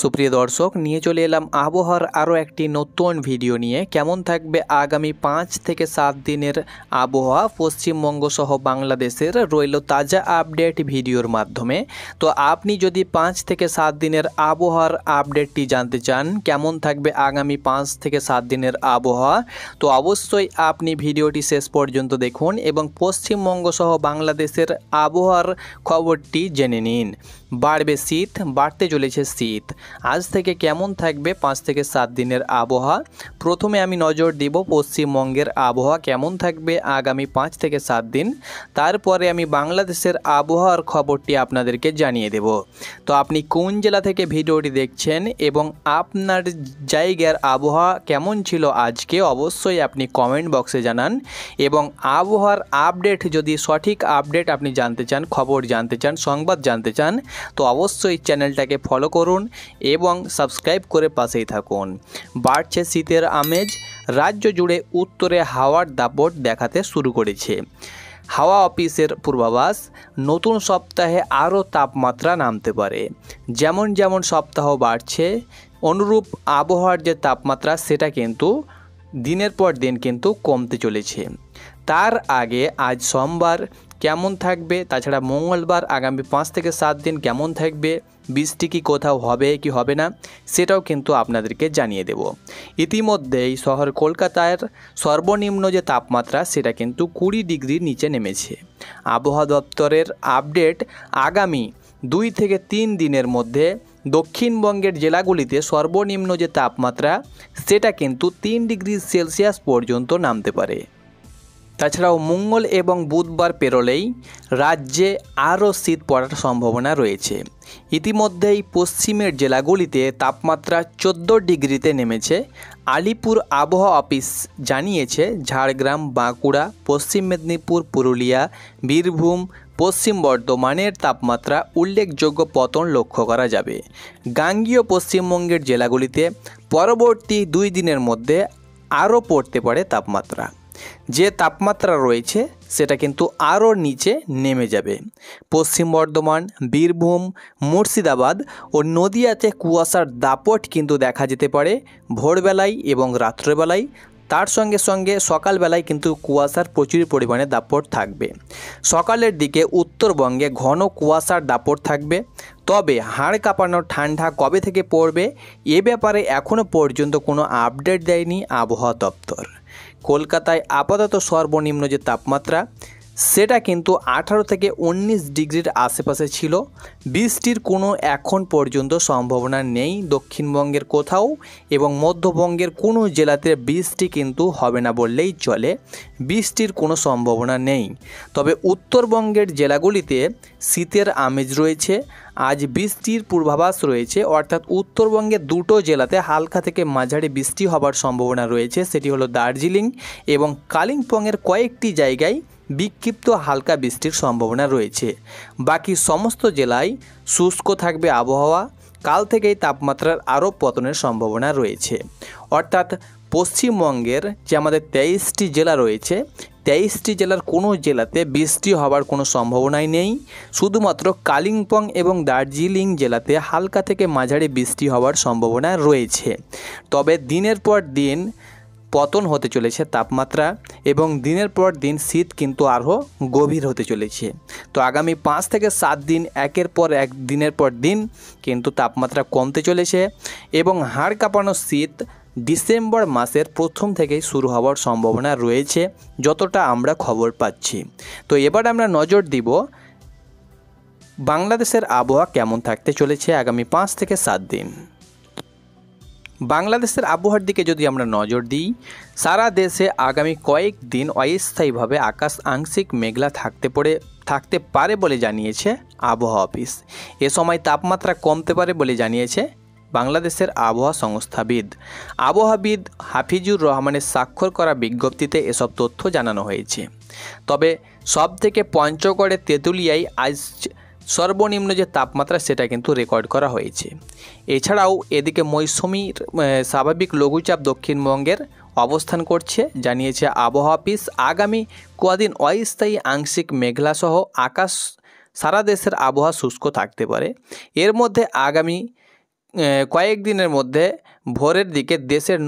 সুপ্রিয় দর্শক, নিয়ে চলে এলাম আবহাওয়ার আরও একটি নতুন ভিডিও নিয়ে। কেমন থাকবে আগামী 5 থেকে 7 দিনের আবহাওয়া পশ্চিমবঙ্গ সহ বাংলাদেশের রইল তাজা আপডেট ভিডিওর মাধ্যমে। তো আপনি যদি 5 থেকে 7 দিনের আবহাওয়ার আপডেটটি জানতে চান, কেমন থাকবে আগামী 5 থেকে 7 দিনের আবহাওয়া, তো অবশ্যই আপনি ভিডিওটি শেষ পর্যন্ত দেখুন এবং পশ্চিমবঙ্গ সহ বাংলাদেশের আবহাওয়ার খবরটি জেনে নিন। বাড়বে শীত, বাড়তে চলেছে শীত। আজ থেকে কেমন থাকবে 5 থেকে 7 দিনের আবহাওয়া। প্রথমে আমি নজর দিব পশ্চিমবঙ্গের আবহাওয়া কেমন থাকবে আগামী 5 থেকে 7 দিন। তারপরে আমি বাংলাদেশের আবহাওয়ার খবরটি আপনাদেরকে জানিয়ে দেব। তো আপনি কোন জেলা থেকে ভিডিওটি দেখছেন এবং আপনার জায়গার আবহাওয়া কেমন ছিল আজকে, অবশ্যই আপনি কমেন্ট বক্সে জানান। এবং আবহাওয়ার আপডেট, যদি সঠিক আপডেট আপনি জানতে চান, খবর জানতে চান, সংবাদ জানতে চান, তো অবশ্যই চ্যানেলটাকে ফলো করুন এবং সাবস্ক্রাইব করে পাশেই থাকুন। বাড়ছে শীতের আমেজ, রাজ্য জুড়ে উত্তরে হাওয়ার দাপট দেখাতে শুরু করেছে। হাওয়া অফিসের পূর্বাভাস, নতুন সপ্তাহে আরও তাপমাত্রা নামতে পারে। যেমন যেমন সপ্তাহ বাড়ছে, অনুরূপ আবহাওয়ার যে তাপমাত্রা সেটা কিন্তু দিনের পর দিন কিন্তু কমতে চলেছে। তার আগে আজ সোমবার কেমন থাকবে, তাছাড়া মঙ্গলবার আগামী 5 থেকে 7 দিন কেমন থাকবে, বৃষ্টি কি কোথাও হবে কি হবে না, সেটাও কিন্তু আপনাদেরকে জানিয়ে দেব। ইতিমধ্যেই শহর কলকাতার সর্বনিম্ন যে তাপমাত্রা সেটা কিন্তু 20 ডিগ্রির নিচে নেমেছে। আবহাওয়া দপ্তরের আপডেট, আগামী 2 থেকে 3 দিনের মধ্যে দক্ষিণবঙ্গের জেলাগুলিতে সর্বনিম্ন যে তাপমাত্রা সেটা কিন্তু 3 ডিগ্রি সেলসিয়াস পর্যন্ত নামতে পারে। তাছাড়াও মঙ্গল এবং বুধবার পেরোলেই রাজ্যে আরও শীত পড়ার সম্ভাবনা রয়েছে। ইতিমধ্যেই পশ্চিমের জেলাগুলিতে তাপমাত্রা 14 ডিগ্রিতে নেমেছে। আলিপুর আবহাওয়া অফিস জানিয়েছে ঝাড়গ্রাম, বাঁকুড়া, পশ্চিম মেদিনীপুর, পুরুলিয়া, বীরভূম, পশ্চিম বর্ধমানের তাপমাত্রা উল্লেখযোগ্য পতন লক্ষ্য করা যাবে। গাঙ্গীয় পশ্চিমবঙ্গের জেলাগুলিতে পরবর্তী 2 দিনের মধ্যে আরও পড়তে পারে তাপমাত্রা। যে তাপমাত্রা রয়েছে সেটা কিন্তু আরও নিচে নেমে যাবে। পশ্চিম বর্ধমান, বীরভূম, মুর্শিদাবাদ ও নদিয়াতে কুয়াশার দাপট কিন্তু দেখা যেতে পারে ভোরবেলায় এবং রাত্রেবেলায়। তার সঙ্গে সঙ্গে সকালবেলায় কিন্তু কুয়াশার প্রচুর পরিমাণে দাপট থাকবে। সকালের দিকে উত্তরবঙ্গে ঘন কুয়াশার দাপট থাকবে। তবে হাড় কাঁপানো ঠান্ডা কবে থেকে পড়বে এ ব্যাপারে এখনও পর্যন্ত কোনো আপডেট দেয়নি আবহাওয়া দপ্তর। কলকাতায় আপাতত সর্বনিম্ন যে তাপমাত্রা সেটা কিন্তু 18 থেকে 19 ডিগ্রির আশেপাশে ছিল। বৃষ্টির কোনো এখন পর্যন্ত সম্ভাবনা নেই দক্ষিণবঙ্গের কোথাও, এবং মধ্যবঙ্গের কোনো জেলাতে বৃষ্টি কিন্তু হবে না বললেই চলে। বৃষ্টির কোনো সম্ভাবনা নেই। তবে উত্তরবঙ্গের জেলাগুলিতে শীতের আমেজ রয়েছে। আজ বৃষ্টির পূর্বাভাস রয়েছে, অর্থাৎ উত্তরবঙ্গের 2টো জেলাতে হালকা থেকে মাঝারি বৃষ্টি হবার সম্ভাবনা রয়েছে। সেটি হলো দার্জিলিং এবং কালিম্পংয়ের কয়েকটি জায়গায় বিক্ষিপ্ত হালকা বৃষ্টির সম্ভাবনা রয়েছে। বাকি সমস্ত জেলায় শুষ্ক থাকবে আবহাওয়া। কাল থেকেই তাপমাত্রার আরও পতনের সম্ভাবনা রয়েছে। অর্থাৎ পশ্চিমবঙ্গের যে আমাদের 23টি জেলা রয়েছে, 23টি জেলার কোনো জেলাতে বৃষ্টি হওয়ার কোনো সম্ভাবনাই নেই। শুধুমাত্র কালিম্পং এবং দার্জিলিং জেলাতে হালকা থেকে মাঝারি বৃষ্টি হওয়ার সম্ভাবনা রয়েছে। তবে দিনের পর দিন পতন হতে চলেছে তাপমাত্রা, এবং দিনের পর দিন শীত কিন্তু আরও গভীর হতে চলেছে। তো আগামী 5 থেকে 7 দিন একের পর এক দিনের পর দিন কিন্তু তাপমাত্রা কমতে চলেছে, এবং হাড় কাঁপানো শীত ডিসেম্বর মাসের প্রথম থেকেই শুরু হওয়ার সম্ভাবনা রয়েছে যতটা আমরা খবর পাচ্ছি। তো এবার আমরা নজর দিব বাংলাদেশের আবহাওয়া কেমন থাকতে চলেছে আগামী 5 থেকে 7 দিন। বাংলাদেশের আবহাওয়ার দিকে যদি আমরা নজর দিই, সারা দেশে আগামী কয়েকদিন অস্থায়ীভাবে আকাশ আংশিক মেঘলা থাকতে পারে বলে জানিয়েছে আবহাওয়া অফিস। এ সময় তাপমাত্রা কমতে পারে বলে জানিয়েছে বাংলাদেশের আবহাওয়া সংস্থাবিদ। আবহাওয়াবিদ হাফিজুর রহমানের স্বাক্ষর করা বিজ্ঞপ্তিতে এসব তথ্য জানানো হয়েছে। তবে সবথেকে পঞ্চগড়ে তেঁতুলিয়ায় আজ সর্বনিম্ন যে তাপমাত্রা সেটা কিন্তু রেকর্ড করা হয়েছে। এছাড়াও এদিকে মৌসুমীর স্বাভাবিক লঘুচাপ দক্ষিণবঙ্গের অবস্থান করছে, জানিয়েছে আবহাওয়া অফিস। আগামী কদিন অস্থায়ী আংশিক মেঘলা সহ আকাশ সারা দেশের আবহাওয়া শুষ্ক থাকতে পারে। এর মধ্যে আগামী কয়েকদিনের মধ্যে ভোরের দিকে দেশের